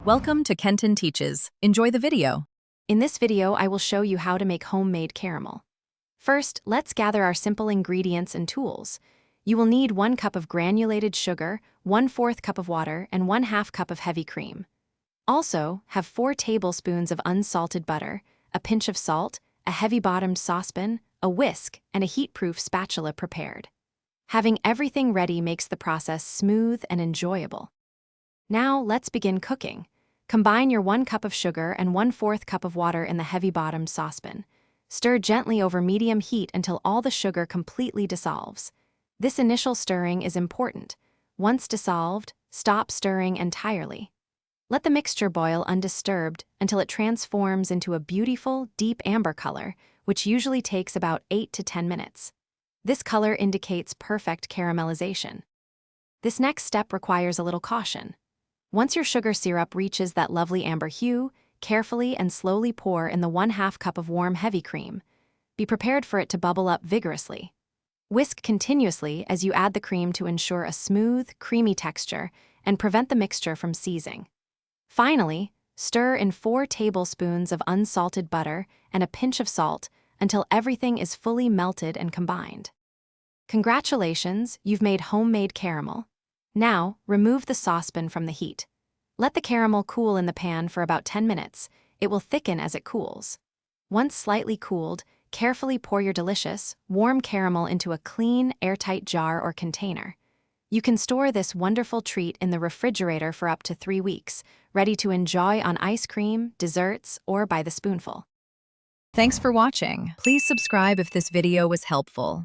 Welcome to Kenton Teaches. Enjoy the video. In this video, I will show you how to make homemade caramel. First, let's gather our simple ingredients and tools. You will need 1 cup of granulated sugar, 1/4 cup of water, and 1/2 cup of heavy cream. Also, have 4 tablespoons of unsalted butter, a pinch of salt, a heavy-bottomed saucepan, a whisk, and a heat-proof spatula prepared. Having everything ready makes the process smooth and enjoyable. Now, let's begin cooking. Combine your 1 cup of sugar and 1/4 cup of water in the heavy-bottomed saucepan. Stir gently over medium heat until all the sugar completely dissolves. This initial stirring is important. Once dissolved, stop stirring entirely. Let the mixture boil undisturbed until it transforms into a beautiful, deep amber color, which usually takes about 8 to 10 minutes. This color indicates perfect caramelization. This next step requires a little caution. Once your sugar syrup reaches that lovely amber hue, carefully and slowly pour in the 1/2 cup of warm heavy cream. Be prepared for it to bubble up vigorously. Whisk continuously as you add the cream to ensure a smooth, creamy texture and prevent the mixture from seizing. Finally, stir in 4 tablespoons of unsalted butter and a pinch of salt until everything is fully melted and combined. Congratulations, you've made homemade caramel. Now, remove the saucepan from the heat. Let the caramel cool in the pan for about 10 minutes. It will thicken as it cools. Once slightly cooled, carefully pour your delicious, warm caramel into a clean, airtight jar or container. You can store this wonderful treat in the refrigerator for up to 3 weeks, ready to enjoy on ice cream, desserts, or by the spoonful. Thanks for watching. Please subscribe if this video was helpful.